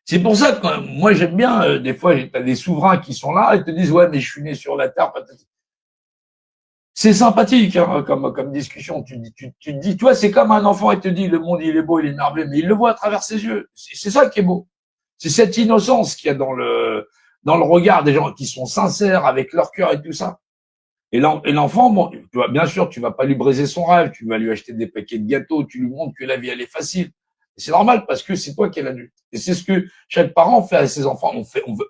C'est pour ça que moi j'aime bien, des fois, t'as des souverains qui sont là et te disent ouais mais je suis né sur la terre. C'est sympathique hein, comme discussion. Tu te dis, toi c'est comme un enfant, il te dit le monde il est beau, il est merveilleux, mais il le voit à travers ses yeux. C'est ça qui est beau. C'est cette innocence qu'il y a dans le regard des gens qui sont sincères avec leur cœur et tout ça. Et l'enfant, bon, tu vois, bien sûr, tu vas pas lui briser son rêve, tu vas lui acheter des paquets de gâteaux, tu lui montres que la vie elle est facile. C'est normal parce que c'est toi qui es l'adulte. Et c'est ce que chaque parent fait à ses enfants.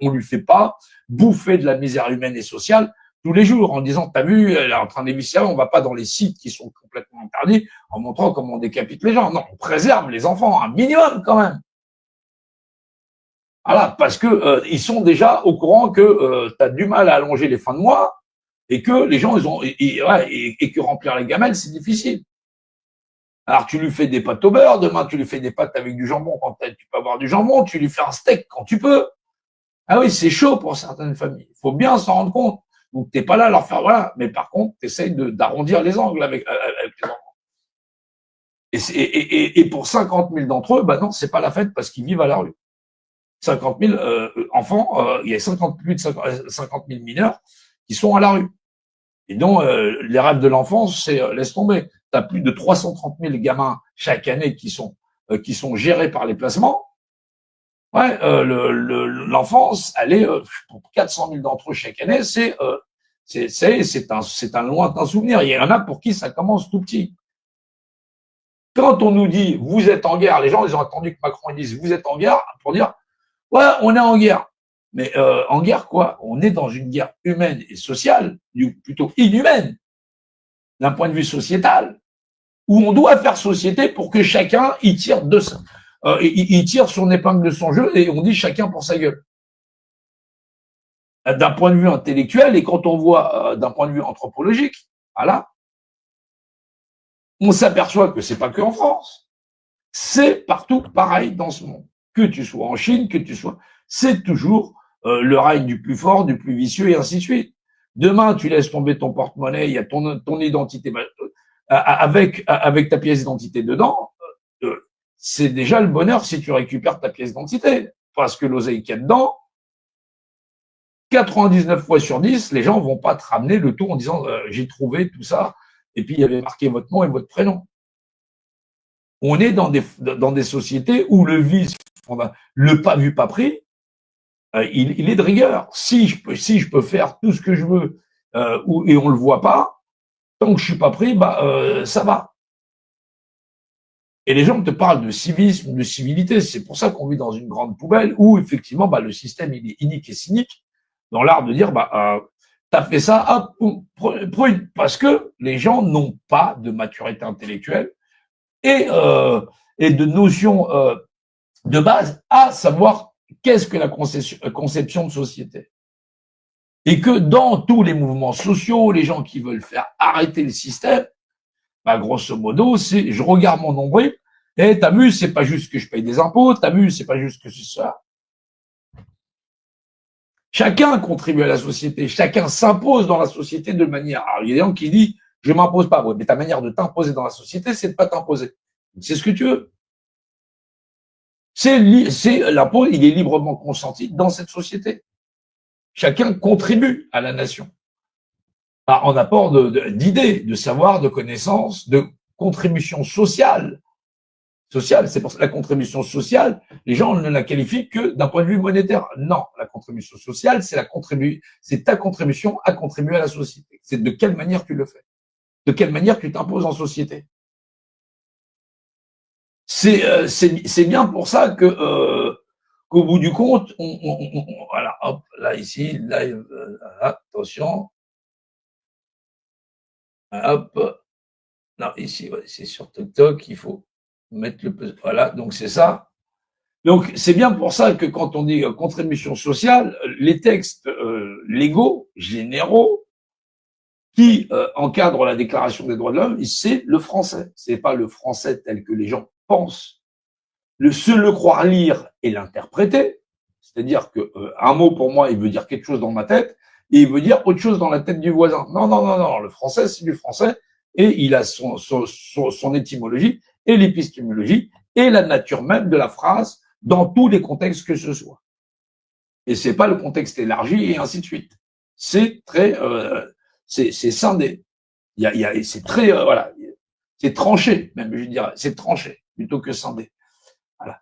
On lui fait pas bouffer de la misère humaine et sociale tous les jours en disant, t'as vu, elle est en train d'éviscérer, on va pas dans les sites qui sont complètement interdits en montrant comment on décapite les gens. Non, on préserve les enfants un minimum quand même. Voilà, parce que ils sont déjà au courant que tu as du mal à allonger les fins de mois et que les gens ils ont et que remplir les gamelles c'est difficile. Alors tu lui fais des pâtes au beurre, demain tu lui fais des pâtes avec du jambon quand tu peux avoir du jambon, tu lui fais un steak quand tu peux. Ah oui, c'est chaud pour certaines familles. Il faut bien s'en rendre compte. Donc t'es pas là à leur faire voilà, mais par contre t'essayes d'arrondir les angles avec les enfants. Et pour 50 000 d'entre eux, bah non, c'est pas la fête parce qu'ils vivent à la rue. 50 000 enfants, il y a plus de 50 000 mineurs qui sont à la rue. Et donc, les rêves de l'enfance, c'est laisse tomber. Tu as plus de 330 000 gamins chaque année qui sont gérés par les placements. Ouais, l'enfance, elle est pour 400 000 d'entre eux chaque année, c'est un lointain souvenir. Il y en a pour qui ça commence tout petit. Quand on nous dit vous êtes en guerre, les gens ils ont attendu que Macron dise vous êtes en guerre pour dire ouais on est en guerre. Mais en guerre quoi? On est dans une guerre humaine et sociale, plutôt inhumaine, d'un point de vue sociétal, où on doit faire société pour que chacun y tire il tire son épingle de son jeu et on dit chacun pour sa gueule. D'un point de vue intellectuel et quand on voit d'un point de vue anthropologique, voilà, on s'aperçoit que c'est pas que en France, c'est partout pareil dans ce monde. Que tu sois en Chine, que tu sois, c'est toujours le règne du plus fort, du plus vicieux et ainsi de suite. Demain, tu laisses tomber ton porte-monnaie, il y a ton identité avec ta pièce d'identité dedans. C'est déjà le bonheur si tu récupères ta pièce d'identité, parce que l'oseille qu'il y a dedans, 99 fois sur 10, les gens vont pas te ramener le tout en disant j'ai trouvé tout ça et puis il y avait marqué votre nom et votre prénom. On est dans des sociétés où le vice, le pas vu pas pris, il est de rigueur. Si je peux faire tout ce que je veux et on le voit pas, tant que je suis pas pris, ça va. Et les gens te parlent de civisme, de civilité. C'est pour ça qu'on vit dans une grande poubelle où effectivement le système il est inique et cynique dans l'art de dire t'as fait ça, hop, prune, parce que les gens n'ont pas de maturité intellectuelle et de notions de base à savoir qu'est-ce que la conception de société. Et que dans tous les mouvements sociaux, les gens qui veulent faire arrêter le système, grosso modo, c'est je regarde mon nombril et t'as vu, c'est pas juste que je paye des impôts, t'as vu, c'est pas juste que c'est ça. Chacun contribue à la société, chacun s'impose dans la société de manière. Alors, il y a des gens qui disent je m'impose pas, ouais, mais ta manière de t'imposer dans la société, c'est de pas t'imposer. C'est ce que tu veux. L'impôt, il est librement consenti dans cette société. Chacun contribue à la nation en apport d'idées, de savoir, de connaissances, de contribution sociale. C'est pour ça que la contribution sociale, les gens ne la qualifient que d'un point de vue monétaire. Non, la contribution sociale, c'est ta contribution à contribuer à la société. C'est de quelle manière tu le fais, de quelle manière tu t'imposes en société. C'est bien pour ça que qu'au bout du compte, voilà, hop, là ici, live, attention, hop, non ici, ouais, c'est sur TikTok, il faut mettre voilà, donc c'est ça. Donc c'est bien pour ça que quand on dit contribution sociale, les textes légaux, généraux, qui encadrent la Déclaration des droits de l'homme, c'est le français. C'est pas le français tel que les gens pensent. Le croire lire et l'interpréter, c'est-à-dire que un mot pour moi, il veut dire quelque chose dans ma tête et il veut dire autre chose dans la tête du voisin. Non. Le français, c'est du français et il a son étymologie et l'épistémologie et la nature même de la phrase dans tous les contextes que ce soit. Et c'est pas le contexte élargi et ainsi de suite. C'est très, c'est scindé. C'est très, voilà, c'est tranché, même, je dirais, c'est tranché plutôt que scindé. Voilà.